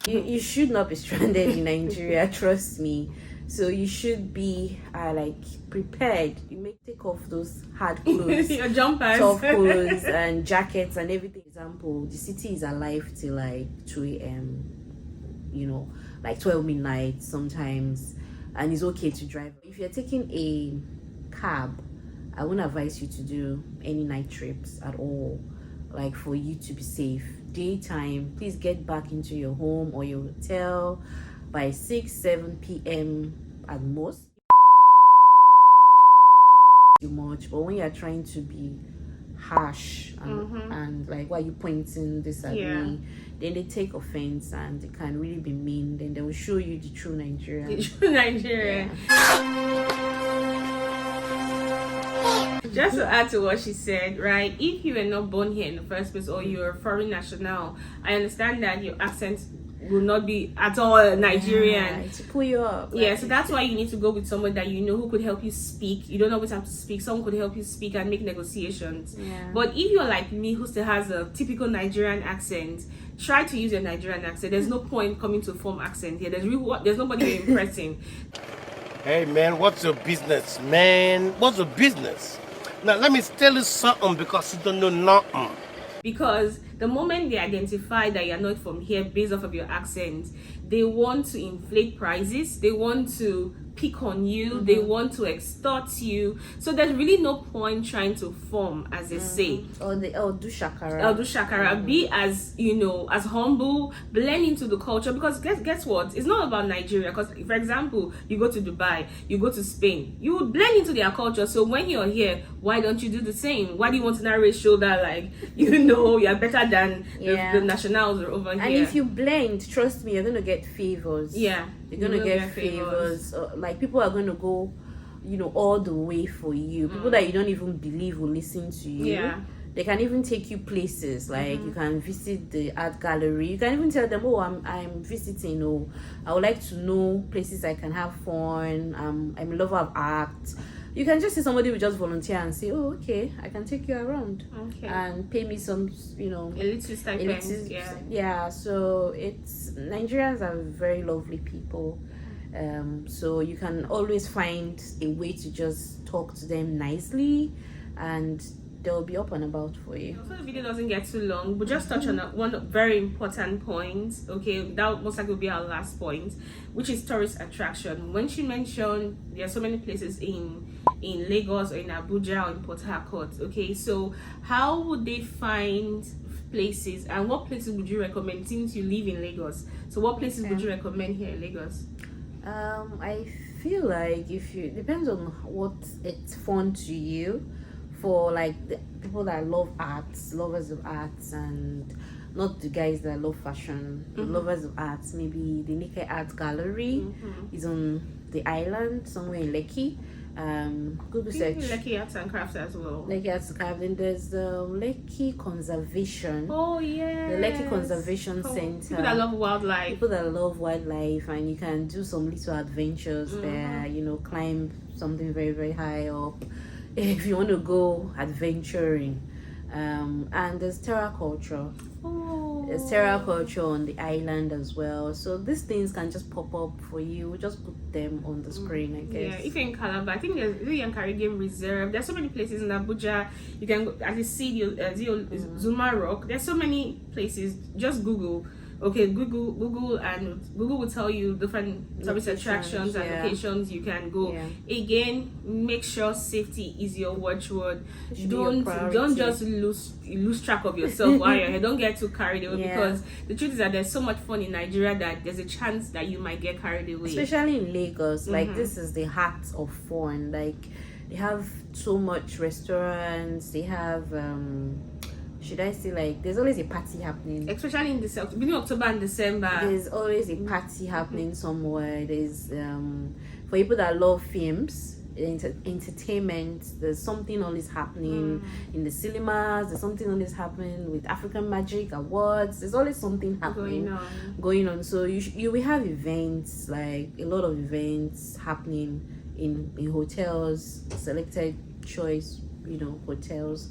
You should not be stranded in Nigeria, trust me. So you should be like prepared. You may take off those hard clothes, your jumpers, soft clothes, and jackets and everything. For example, the city is alive till like 2 a.m. Like 12 midnight sometimes, and it's okay to drive. If you're taking a cab, I wouldn't advise you to do any night trips at all, like for you to be safe. Daytime, please get back into your home or your hotel by 6-7 p.m. at most. Too much, but when you're trying to be harsh and like, why are you pointing this at me, then they take offense and they can really be mean. Then they will show you the true Nigeria. The true Nigeria. Just to add to what she said, right? If you were not born here in the first place or you're a foreign national, I understand that your accent will not be at all Nigerian. To pull you up. Yeah, so that's why you need to go with someone that you know who could help you speak. You don't always have to speak. Someone could help you speak and make negotiations. Yeah. But if you're like me, who still has a typical Nigerian accent, try to use your Nigerian accent. There's no point coming to form accent here. There's nobody you're impressing. Hey man, what's your business, man? What's your business? Now let me tell you something because you don't know nothing. Because the moment they identify that you're not from here based off of your accent, they want to inflate prices, they want to pick on you, they want to extort you. So there's really no point trying to form, as they say. Or do shakara. Be as as humble, blend into the culture, because guess what? It's not about Nigeria. Because for example, you go to Dubai, you go to Spain, you would blend into their culture. So when you're here, why don't you do the same? Why do you want to now show that like you're better than the nationals over here? And if you blend, trust me, you're gonna get favors. Yeah, you're gonna get favors. Like people are gonna go all the way for you. People that you don't even believe will listen to you. Yeah, they can even take you places. Like you can visit the art gallery. You can even tell them, oh, I'm visiting, or I would like to know places I can have fun. I'm a lover of art. You can just see somebody will just volunteer and say, oh, okay, I can take you around. Okay. And pay me some, a little stipend. Yeah, so Nigerians are very lovely people. So you can always find a way to just talk to them nicely, and they'll be up and about for you. So the video doesn't get too long, but just touch on one very important point. Okay, that most likely will be our last point, which is tourist attraction. When she mentioned there are so many places in Lagos or in Abuja or in Port Harcourt. Okay, so how would they find places, and what places would you recommend since you live in Lagos? So what places would you recommend here in Lagos? I feel like depends on what it's fun to you. For like the people that love arts, lovers of arts, and not the guys that love fashion, the lovers of arts, maybe the Naked Art Gallery is on the island somewhere in Lekki. Google search Lekki Arts and Crafts as well. Lekki Arts and Crafts. Then there's the Lekki Conservation. Oh yeah, the Lekki Conservation Center. People that love wildlife. People that love wildlife, and you can do some little adventures there. Climb something very, very high up if you want to go adventuring. And there's terra culture. There's terra culture on the island as well. So these things can just pop up for you. We just put them on the screen, I guess. Yeah, if you're in Calabar, I think there's the Yankari Game Reserve. There's so many places in Abuja. You can at least see the Zuma Rock. There's so many places. Just Google. Okay, Google will tell you different tourist attractions and locations you can go. Yeah. Again, make sure safety is your watchword. Don't just lose track of yourself while you're here. Don't get too carried away, because the truth is that there's so much fun in Nigeria that there's a chance that you might get carried away. Especially in Lagos, like this is the heart of fun. Like they have so much restaurants. They have should I say, like, there's always a party happening, especially in the beginning of October and December. There's always a party happening somewhere. There's for people that love films, entertainment, there's something always happening in the cinemas. There's something always happening with African Magic Awards. There's always something happening going on. So you will have events, like a lot of events happening in hotels, selected choice hotels.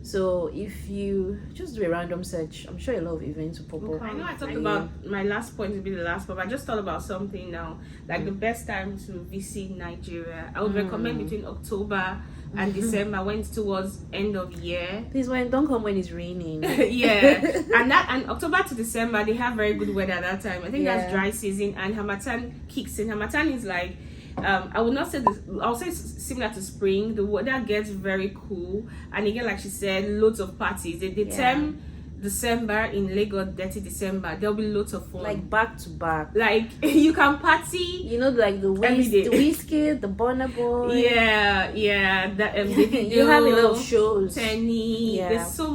So if you just do a random search, I'm sure a lot of events will pop up. I know I talked about my last point to be the last, but I just thought about something now. Like the best time to visit Nigeria, I would recommend between October and December, when it's towards end of year. Please, don't come when it's raining. Yeah, and October to December they have very good weather at that time. I think Yeah. that's dry season, and Harmattan kicks in. Harmattan is like, I would not say this. I'll say it's similar to spring. The weather gets very cool, and again, like she said, loads of parties. The term December in Lagos, Detty December, there'll be loads of fun. Like back to back. Like you can party. You know, like the whiskey, the Burna Boy. Yeah. That you have a lot of shows. Tenny. Yeah. There's so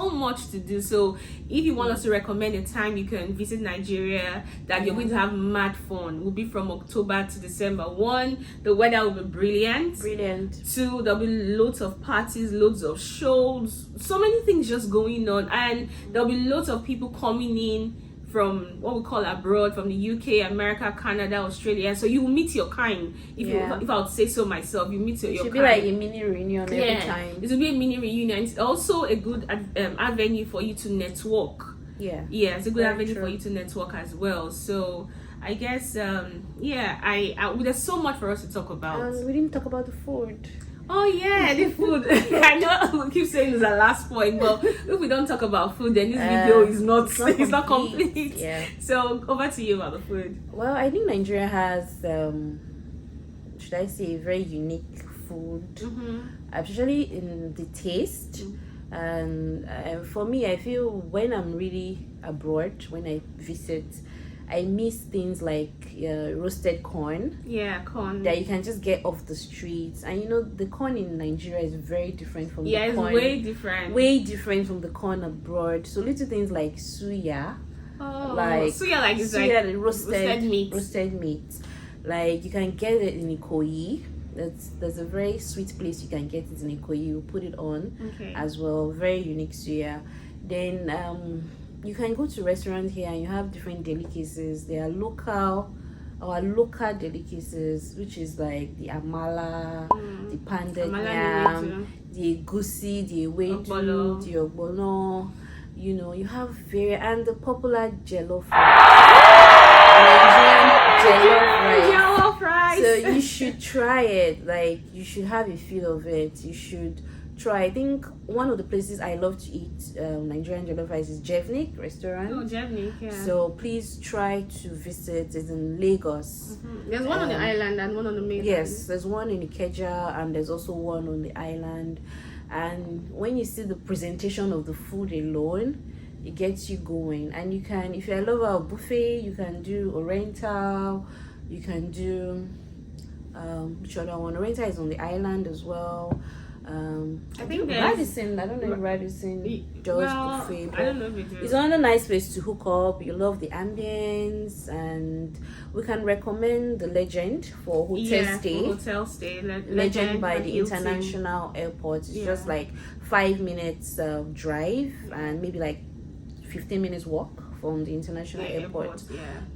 much to do. So if you want us to recommend a time you can visit Nigeria that you're going to have mad fun, will be from October to December. 1, the weather will be brilliant. 2, there'll be loads of parties, loads of shows, so many things just going on, and there'll be loads of people coming in from what we call abroad, from the UK, America, Canada, Australia. So you will meet your kind. If I would say so myself, you meet your kind. It should be like a mini reunion every time. It will be a mini reunion. It's also a good avenue for you to network. Yeah, it's a good avenue for you to network as well. So I guess there's so much for us to talk about. We didn't talk about the food. Oh yeah, the food. I know we keep saying it's our last point, but if we don't talk about food, then this video is not complete. Yeah. So over to you about the food. Well, I think Nigeria has should I say, very unique food, especially in the taste. And for me, I feel when I'm really abroad, when I visit, I miss things like roasted corn. Yeah, corn. That you can just get off the streets. And you know, the corn in Nigeria is very different from the corn. Yeah, it's way different. Way different from the corn abroad. So little things like suya. Suya is like roasted meat. Roasted meat. Like you can get it in Ikoyi. There's a very sweet place you can get it in Ikoyi. You put it on as well. Very unique suya. Then you can go to restaurants here and you have different delicacies. There are our local delicacies, which is like the amala, the pounded yam, the egusi, the ewedu, the ogbono. You know, you have and the popular jollof Nigerian jollof rice. So you should try it. Like, you should have a feel of it. You should try. I think one of the places I love to eat Nigerian jollof rice is Jevnik restaurant. Oh, Jevnik, yeah. So please try to visit. It's in Lagos. There's one on the island and one on the mainland. Yes, there's one in Ikeja and there's also one on the island. And when you see the presentation of the food alone, it gets you going. And you can, if you're a lover of buffet, you can do Oriental. You can do which other one? Oriental is on the island as well. I think Radisson. I don't know if Radisson does buffet. I don't know if it does. It's another nice place to hook up. You love the ambience, and we can recommend the Legend for hotel stay. Hotel stay. Legend by the international airport. It's just like 5 minutes drive and maybe like 15 minutes walk from the international airport.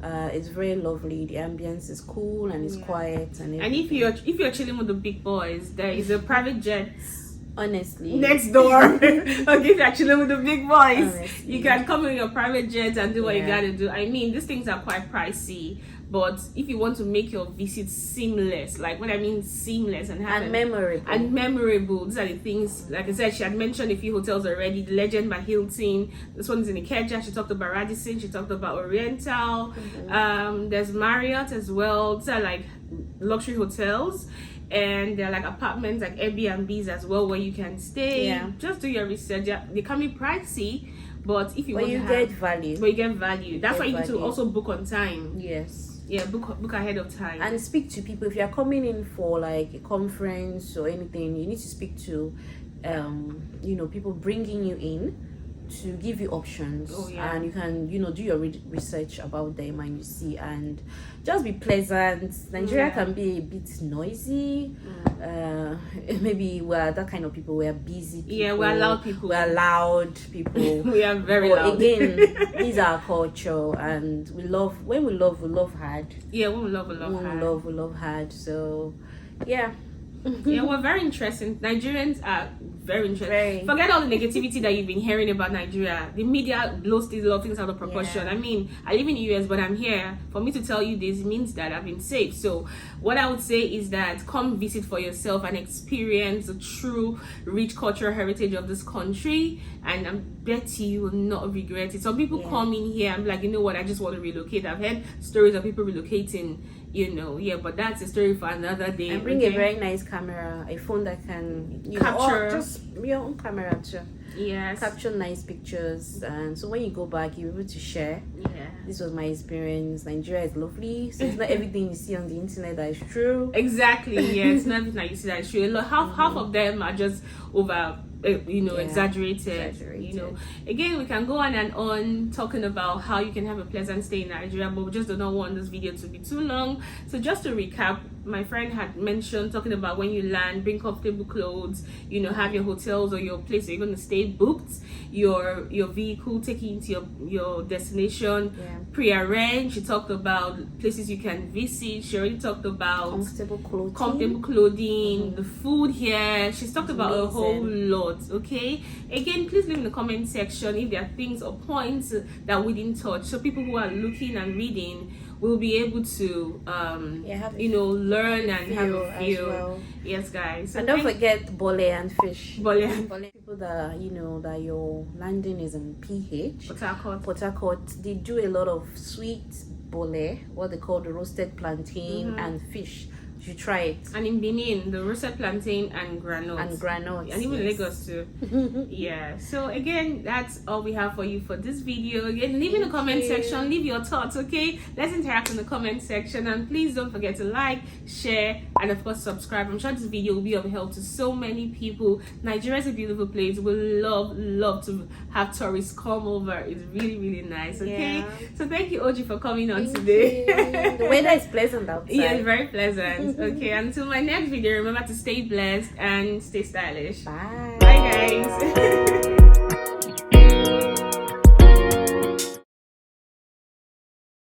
It's very lovely. The ambience is cool and it's quiet and everything. And if you're chilling with the big boys, there is a private jet honestly next door. Okay, if you're chilling with the big boys, you can come in your private jet and do what you gotta do. I mean, these things are quite pricey, but if you want to make your visit seamless, like what I mean seamless and memorable, these are the things. Like I said, she had mentioned a few hotels already. The Legend by Hilton, this one's in Ikeja. She talked about Radisson, she talked about Oriental. There's Marriott as well. These are like luxury hotels, and they're like apartments, like Airbnbs as well, where you can stay. Just do your research. They can be pricey, but if you want to get value. But you get value. That's why you need to also book on time. Yes. Yeah, book ahead of time. And speak to people. If you're coming in for like a conference or anything, you need to speak to people bringing you in to give you options. And you can do your research about them, and you see, and just be pleasant. Nigeria can be a bit noisy. Maybe we're that kind of people. We're busy people. We're loud people. We are very loud. Again, these are our culture, and we love Yeah, when we love hard. So Yeah, we're very interesting. Nigerians are very interesting. Very. Forget all the negativity that you've been hearing about Nigeria. The media blows these lot of things out of proportion. Yeah. I mean, I live in the US, but I'm here. For me to tell you this means that I've been safe. So what I would say is that come visit for yourself and experience the true rich cultural heritage of this country, and I bet you will not regret it. Some people come in here and be like, you know what, I just want to relocate. I've heard stories of people relocating, you know. Yeah, but that's a story for another day. And bring a very nice camera, a phone that can Capture. or just your own camera too. Yes. Capture nice pictures, and so when you go back, you're able to share. Yeah. This was my experience. Nigeria is lovely, so it's not everything you see on the internet that is true. Exactly. Yeah, it's not everything that you see that's true. Half of them are just over. Exaggerated. You know, again, we can go on and on talking about how you can have a pleasant stay in Nigeria, but we just do not want this video to be too long. So just to recap, my friend had mentioned talking about when you land, bring comfortable clothes, you know, have your hotels or your place where you're going to stay booked, your vehicle taking you to your destination, pre-arranged. She talked about places you can visit. She already talked about comfortable clothing, the food here. She's talked about a whole lot. Okay, again, please leave in the comment section if there are things or points that we didn't touch, so people who are looking and reading will be able to learn and have a feel. Well. Yes, guys. So and don't forget bole and fish. Bole. People that that your landing is in PH. Port Harcourt. They do a lot of sweet bole, what they call the roasted plantain and fish. You try it. And in Benin, the roasted plantain and granules. And even Lagos too. Yeah. So again, that's all we have for you for this video. Again, leave in the comment section, leave your thoughts, okay? Let's interact in the comment section, and please don't forget to like, share, and of course subscribe. I'm sure this video will be of help to so many people. Nigeria is a beautiful place. We love to have tourists come over. It's really, really nice, okay? Yeah. So thank you, Oji, for coming on today. The weather is pleasant outside. Yeah, it's very pleasant. Okay, until my next video, remember to stay blessed and stay stylish. Bye. Bye, guys.